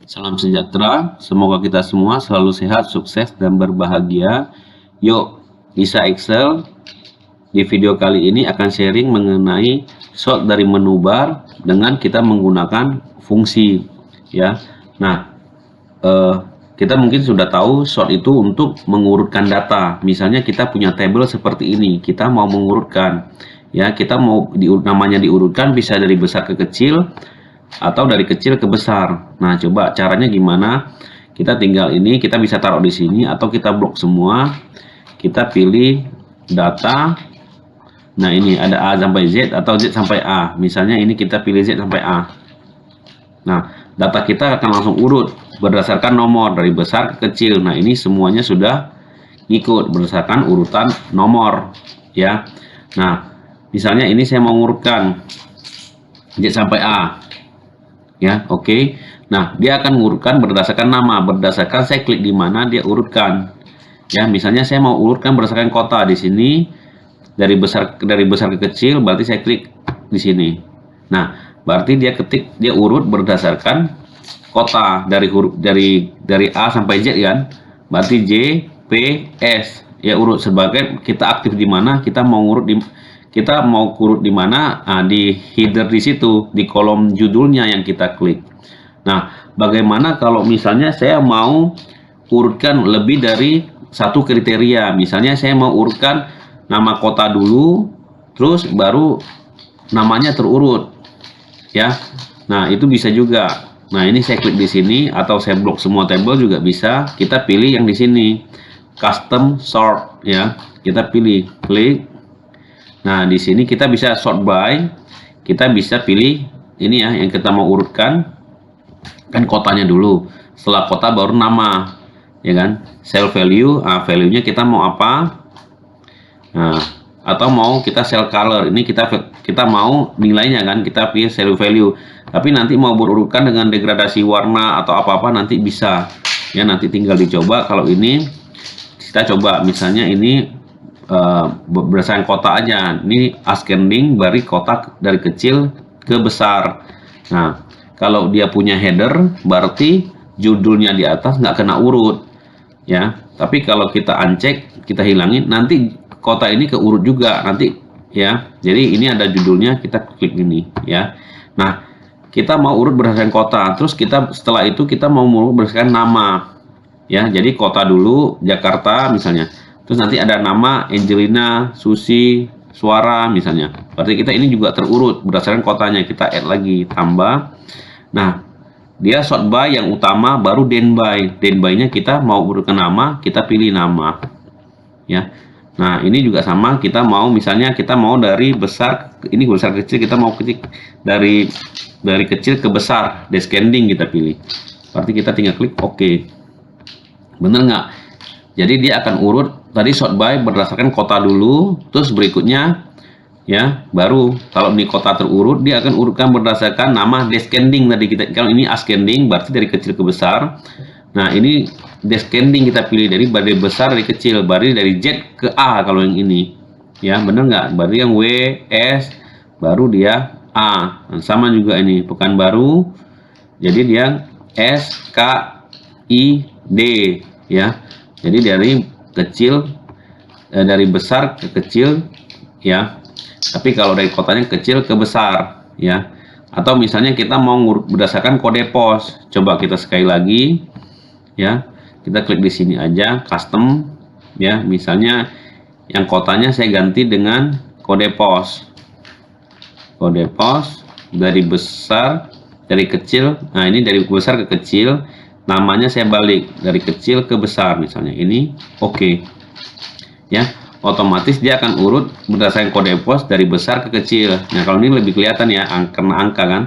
Salam sejahtera, semoga kita semua selalu sehat, sukses, dan berbahagia. Yuk, bisa Excel. Di video kali ini akan sharing mengenai sort dari menu bar dengan kita menggunakan fungsi. Ya, nah kita mungkin sudah tahu sort itu untuk mengurutkan data. Misalnya kita punya tabel seperti ini, kita mau mengurutkan. Ya, kita mau namanya diurutkan bisa dari besar ke kecil atau dari kecil ke besar. Nah, coba caranya gimana? Kita tinggal ini, kita bisa taruh di sini atau kita blok semua. Kita pilih data. Nah, ini ada A sampai Z atau Z sampai A. Misalnya ini kita pilih Z sampai A. Nah, data kita akan langsung urut berdasarkan nomor dari besar ke kecil. Nah, ini semuanya sudah ikut berdasarkan urutan nomor, ya. Nah, misalnya ini saya mau urutkan Z sampai A. Ya, oke. Nah, dia akan mengurutkan berdasarkan nama, berdasarkan saya klik di mana dia urutkan. Ya, misalnya saya mau urutkan berdasarkan kota di sini dari besar ke kecil, berarti saya klik di sini. Nah, berarti dia urut berdasarkan kota dari huruf dari A sampai Z kan. Berarti J, P, S. Ya, urut sebagai kita aktif di mana, kita mau urut di mana, di header di situ, di kolom judulnya yang kita klik. Nah, bagaimana kalau misalnya saya mau urutkan lebih dari satu kriteria? Misalnya saya mau urutkan nama kota dulu, terus baru namanya terurut, ya. Nah, itu bisa juga. Nah, ini saya klik di sini atau saya blok semua tabel juga bisa. Kita pilih yang di sini, custom sort, ya. Kita pilih, klik. Nah, di sini kita bisa sort by, kita bisa pilih ini ya, yang kita mau urutkan kan kotanya dulu, setelah kota baru nama, ya kan. Cell value, value-nya kita mau apa? Nah, atau mau kita cell color, ini kita mau nilainya kan, kita pilih cell value. Tapi nanti mau berurutkan dengan degradasi warna atau apa-apa nanti bisa, ya. Nanti tinggal dicoba. Kalau ini kita coba, misalnya ini berdasarkan kota aja. Ini ascending dari kota dari kecil ke besar. Nah, kalau dia punya header berarti judulnya di atas nggak kena urut, ya. Tapi kalau kita uncheck, kita hilangin, nanti kota ini keurut juga nanti, ya. Jadi ini ada judulnya, kita klik ini, ya. Nah, kita mau urut berdasarkan kota, terus setelah itu kita mau urut berdasarkan nama, ya. Jadi kota dulu, Jakarta misalnya. Terus nanti ada nama Angelina, Susi, Suara misalnya. Berarti kita ini juga terurut berdasarkan kotanya. Kita add lagi, tambah. Nah, dia sort by yang utama, baru then by. Then by-nya kita mau urutkan nama, kita pilih nama. Ya. Nah, ini juga sama, kita mau misalnya kita mau dari besar, ini besar ke kecil, kita mau ketik dari kecil ke besar, descending kita pilih. Berarti kita tinggal klik OK. Bener nggak? Jadi dia akan urut tadi sort by berdasarkan kota dulu, terus berikutnya, ya, baru kalau ini kota terurut dia akan urutkan berdasarkan nama descending tadi kita. Kalau ini ascending berarti dari kecil ke besar. Nah, ini descending kita pilih dari besar dari kecil, berarti dari Z ke A kalau yang ini. Ya, bener nggak? Berarti yang W, S, baru dia A. Nah, sama juga ini Pekanbaru. Jadi dia S, K, I, D, ya. Jadi dari kecil, dari besar ke kecil, ya. Tapi kalau dari kotanya kecil ke besar, ya. Atau misalnya kita mau ngurut berdasarkan kode pos. Coba kita sekali lagi, ya. Kita klik di sini aja, custom, ya. Misalnya yang kotanya saya ganti dengan kode pos. Kode pos dari besar, dari kecil. Nah, ini dari besar ke kecil. Namanya saya balik dari kecil ke besar misalnya. Ini oke. Ya, otomatis dia akan urut berdasarkan kode pos dari besar ke kecil. Nah, kalau ini lebih kelihatan ya, karena angka kan.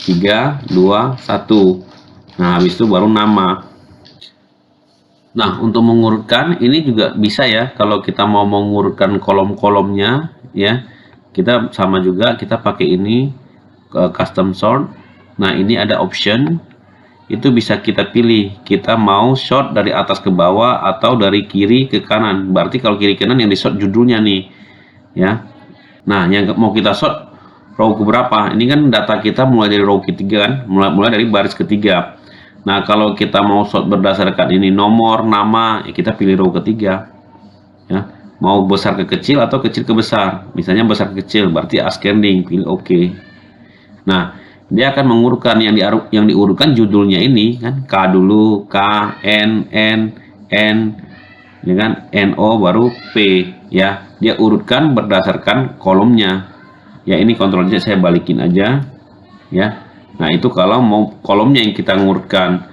3, 2, 1. Nah, habis itu baru nama. Nah, untuk mengurutkan ini juga bisa ya. Kalau kita mau mengurutkan kolom-kolomnya, ya. Kita sama juga, kita pakai ini custom sort. Nah, ini ada option. Itu bisa kita pilih, kita mau sort dari atas ke bawah atau dari kiri ke kanan. Berarti kalau kiri kanan yang di sort judulnya nih, ya. Nah, yang mau kita sort row ke berapa? Ini kan data kita mulai dari row ketiga kan, mulai dari baris ketiga. Nah, kalau kita mau sort berdasarkan ini nomor, nama, ya kita pilih row ketiga. Ya, mau besar ke kecil atau kecil ke besar. Misalnya besar ke kecil, berarti ascending, pilih OK. Nah, dia akan mengurutkan yang diurutkan judulnya ini kan, K dulu, K, N, dengan NO baru P ya. Dia urutkan berdasarkan kolomnya. Ya, ini Ctrl Z saya balikin aja ya. Nah, itu kalau mau kolomnya yang kita ngurutkan.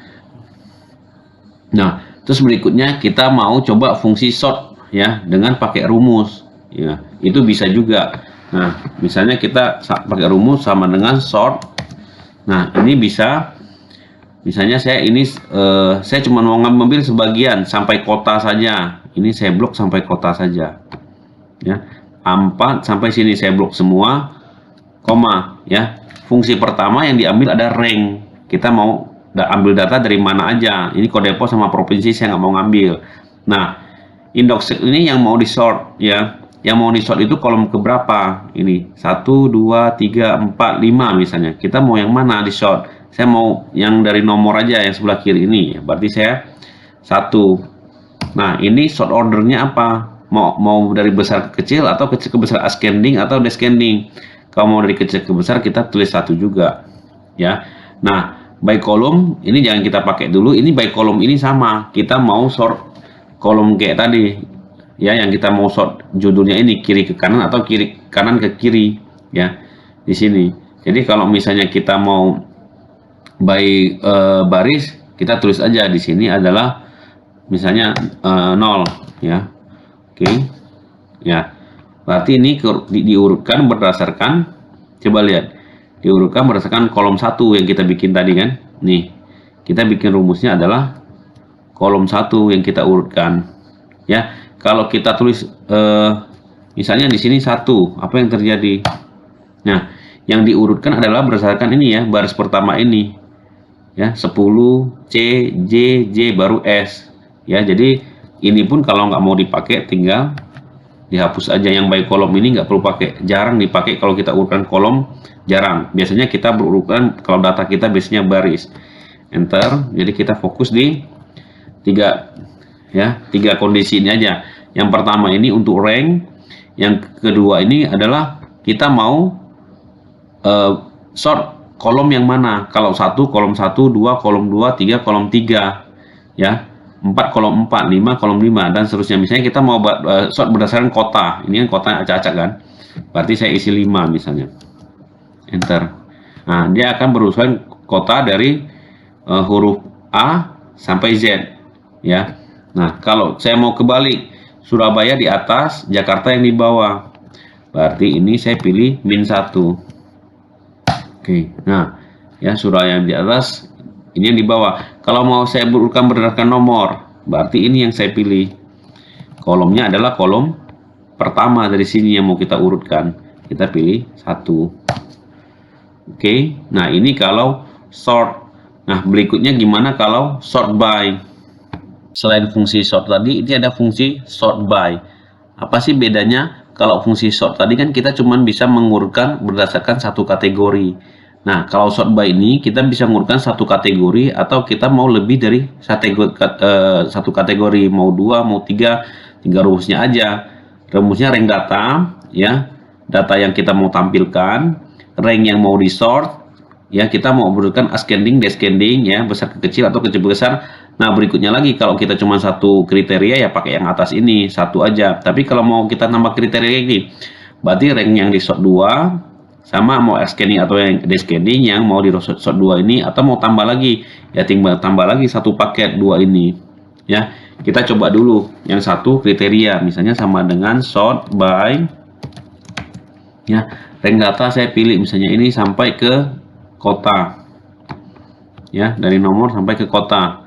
Nah, terus berikutnya kita mau coba fungsi sort ya dengan pakai rumus ya. Itu bisa juga. Nah, misalnya kita pakai rumus sama dengan sort. Nah, ini bisa misalnya saya cuma mau ngambil sebagian sampai kota saja. Ini saya blok sampai kota saja. Ya. 4 sampai sini saya blok semua, koma ya. Fungsi pertama yang diambil ada rank. Kita mau ambil data dari mana aja. Ini kode pos sama provinsi saya nggak mau ngambil. Nah, index ini yang mau di sort ya. Yang mau di sort itu kolom keberapa? Ini 1, 2, 3, 4, 5 misalnya. Kita mau yang mana di sort? Saya mau yang dari nomor aja yang sebelah kiri ini. Berarti saya 1. Nah, ini sort ordernya apa? Mau dari besar ke kecil atau kecil ke besar, ascending atau descending. Kalau mau dari kecil ke besar kita tulis 1 juga ya. Nah, by column ini jangan kita pakai dulu. Ini by column ini sama. Kita mau sort kolom kayak tadi ya, yang kita mau sort judulnya ini kiri ke kanan atau kiri kanan ke kiri ya di sini. Jadi kalau misalnya kita mau by baris, kita tulis aja di sini adalah misalnya 0 ya. Oke. Ya. Berarti ini diurutkan berdasarkan, coba lihat. Diurutkan berdasarkan kolom 1 yang kita bikin tadi kan. Nih. Kita bikin rumusnya adalah kolom 1 yang kita urutkan. Ya. Kalau kita tulis misalnya di sini 1, apa yang terjadi? Nah, yang diurutkan adalah berdasarkan ini ya, baris pertama ini. Ya, 10 C, J baru S. Ya, jadi ini pun kalau nggak mau dipakai tinggal dihapus aja. Yang by kolom ini nggak perlu pakai, jarang dipakai kalau kita urutkan kolom, jarang. Biasanya kita berurutan kalau data kita biasanya baris. Enter. Jadi kita fokus di tiga kondisi ini aja. Yang pertama ini untuk rank, yang kedua ini adalah kita mau sort kolom yang mana. Kalau 1 kolom 1, 2 kolom 2, 3 kolom 3 ya. 4 kolom 4, 5 kolom 5 dan seterusnya. Misalnya kita mau sort berdasarkan kota. Ini kan kota acak-acak kan. Berarti saya isi 5 misalnya. Enter. Nah, dia akan berurusan kota dari huruf A sampai Z ya. Nah, kalau saya mau kebalik, Surabaya di atas, Jakarta yang di bawah. Berarti ini saya pilih -1. Oke. Nah, ya Surabaya yang di atas, ini yang di bawah. Kalau mau saya urutkan berdasarkan nomor, berarti ini yang saya pilih. Kolomnya adalah kolom pertama dari sini yang mau kita urutkan. Kita pilih 1. Oke. Nah, ini kalau sort. Nah, berikutnya gimana kalau sort by? Selain fungsi sort tadi, ini ada fungsi sort by. Apa sih bedanya? Kalau fungsi sort tadi kan kita cuma bisa mengurutkan berdasarkan satu kategori. Nah, kalau sort by ini kita bisa mengurutkan satu kategori atau kita mau lebih dari satu kategori, mau 2, mau 3, tinggal rumusnya aja. Rumusnya rank data, ya, data yang kita mau tampilkan, rank yang mau di sort, ya, kita mau urutkan ascending, descending, ya, besar ke kecil atau kecil ke besar. Nah, berikutnya lagi kalau kita cuma satu kriteria ya pakai yang atas ini, satu aja. Tapi kalau mau kita nambah kriteria ini, berarti rank yang di sort 2 sama mau ascending atau yang descending yang mau di sort 2 ini, atau mau tambah lagi ya tinggal tambah lagi satu paket 2 ini ya. Kita coba dulu yang satu kriteria, misalnya sama dengan sort by ya, rank data saya pilih misalnya ini sampai ke kota ya, dari nomor sampai ke kota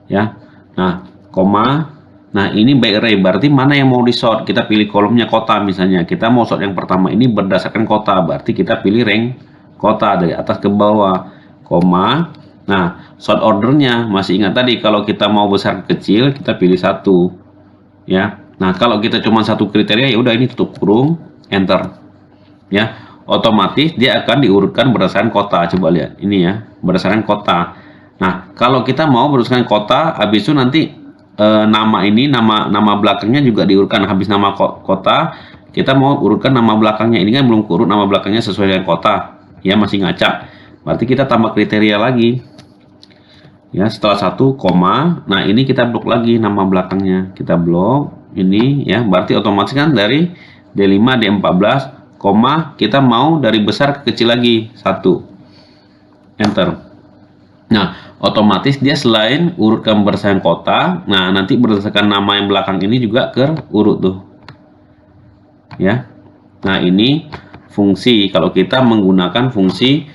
ya. Nah, koma. Nah, ini by array, berarti mana yang mau di sort? Kita pilih kolomnya kota misalnya. Kita mau sort yang pertama ini berdasarkan kota, berarti kita pilih rank kota dari atas ke bawah, koma. Nah, sort ordernya masih ingat tadi, kalau kita mau besar ke kecil kita pilih 1 ya. Nah, kalau kita cuma satu kriteria ya udah ini tutup kurung, enter ya. Otomatis dia akan diurutkan berdasarkan kota. Coba lihat ini ya, berdasarkan kota. Nah, kalau kita mau merumuskan kota, habis itu nanti nama ini, nama belakangnya juga diurutkan. Habis nama kota, kita mau urutkan nama belakangnya. Ini kan belum urut nama belakangnya sesuai dengan kota, ya masih ngacak. Berarti kita tambah kriteria lagi. Ya, setelah 1, koma. Nah, ini kita blok lagi nama belakangnya. Kita blok ini ya, berarti otomatis kan dari D5, D14, koma, kita mau dari besar ke kecil lagi, 1. Enter. Nah, otomatis dia selain urutkan berdasarkan kota, nah nanti berdasarkan nama yang belakang ini juga urut tuh. Ya. Nah, ini fungsi kalau kita menggunakan fungsi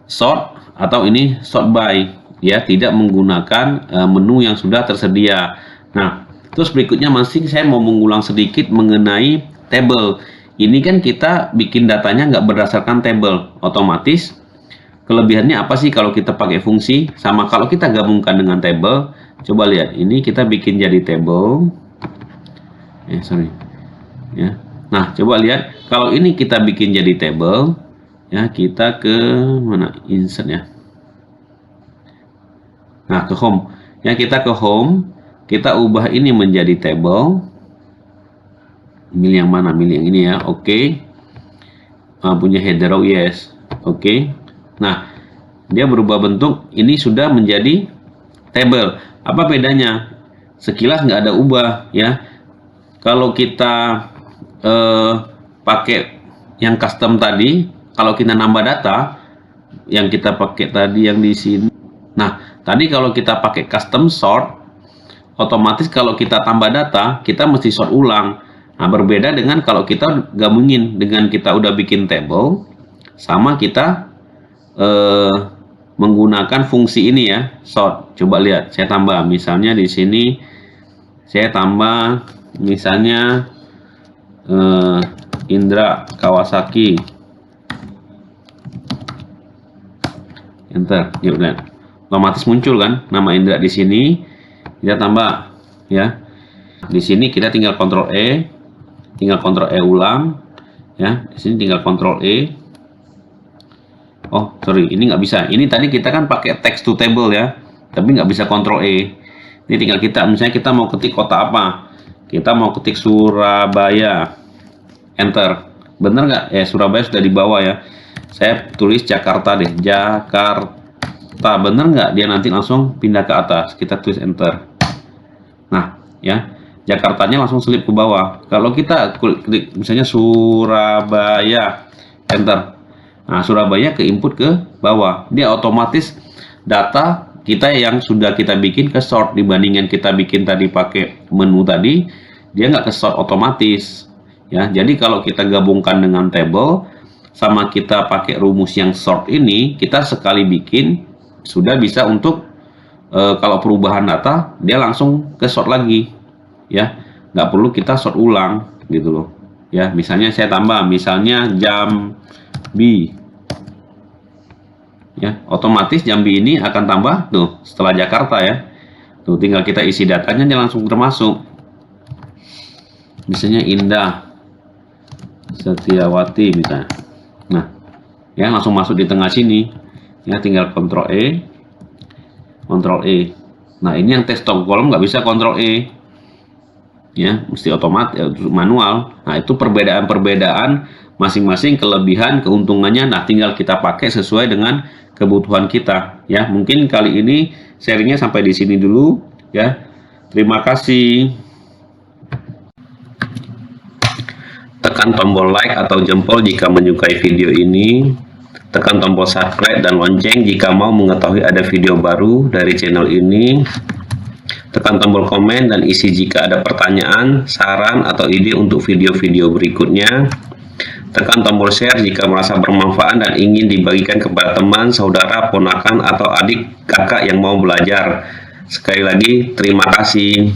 sort atau ini sort by, ya, tidak menggunakan menu yang sudah tersedia. Nah, terus berikutnya masih saya mau mengulang sedikit mengenai table. Ini kan kita bikin datanya nggak berdasarkan table, otomatis. Kelebihannya apa sih kalau kita pakai fungsi? Sama kalau kita gabungkan dengan table. Coba lihat, ini kita bikin jadi table. Ya. Nah, coba lihat, kalau ini kita bikin jadi table, ya, kita ke mana? Insert ya. Nah, ke home. Ya, kita ke home, kita ubah ini menjadi table. Milih yang mana? Milih yang ini ya. Oke. Punya header row, yes. Oke. Nah, dia berubah bentuk, ini sudah menjadi table. Apa bedanya? Sekilas nggak ada ubah ya. Kalau kita pakai yang custom tadi, kalau kita nambah data, yang kita pakai tadi yang di sini. Nah, tadi kalau kita pakai custom sort, otomatis kalau kita tambah data, kita mesti sort ulang. Nah, berbeda dengan kalau kita gabungin dengan kita udah bikin table, sama kita menggunakan fungsi ini ya, sort. Coba lihat, saya tambah misalnya di sini saya tambah misalnya Indra Kawasaki. Enter. Yuk lihat. Otomatis muncul kan nama Indra di sini. Kita tambah ya. Di sini kita tinggal Ctrl E, tinggal Ctrl E ulang ya. Di sini tinggal Ctrl E. Oh, sorry, ini nggak bisa. Ini tadi kita kan pakai text to table ya, tapi nggak bisa Ctrl E. Ini tinggal kita, misalnya kita mau ketik kota apa, kita mau ketik Surabaya, enter. Bener nggak? Surabaya sudah di bawah ya. Saya tulis Jakarta deh, Jakarta. Bener nggak? Dia nanti langsung pindah ke atas. Kita tulis enter. Nah, ya, Jakartanya langsung selip ke bawah. Kalau kita klik misalnya Surabaya, enter. Nah, Surabaya ke input ke bawah. Dia otomatis data kita yang sudah kita bikin ke sort dibandingkan kita bikin tadi pakai menu tadi, dia nggak ke sort otomatis. Ya, jadi kalau kita gabungkan dengan table sama kita pakai rumus yang sort ini, kita sekali bikin sudah bisa untuk kalau perubahan data dia langsung ke sort lagi. Ya, nggak perlu kita sort ulang gitu loh. Ya, misalnya saya tambah misalnya Jambi. Ya, otomatis Jambi ini akan tambah tuh setelah Jakarta ya. Tuh tinggal kita isi datanya dia langsung termasuk. Misalnya Indah Setiawati misalnya. Nah, ya langsung masuk di tengah sini. Ya, tinggal Ctrl E. Ctrl E. Nah, ini yang text top column nggak bisa Ctrl E. Ya, mesti otomatis manual. Nah, itu perbedaan-perbedaan masing-masing kelebihan keuntungannya. Nah, tinggal kita pakai sesuai dengan kebutuhan kita ya. Mungkin kali ini sharingnya sampai di sini dulu ya. Terima kasih. Tekan tombol like atau jempol jika menyukai video ini. Tekan tombol subscribe dan lonceng jika mau mengetahui ada video baru dari channel ini. Tekan tombol komen dan isi jika ada pertanyaan, saran, atau ide untuk video-video berikutnya. Tekan tombol share jika merasa bermanfaat dan ingin dibagikan kepada teman, saudara, ponakan, atau adik kakak yang mau belajar. Sekali lagi, terima kasih.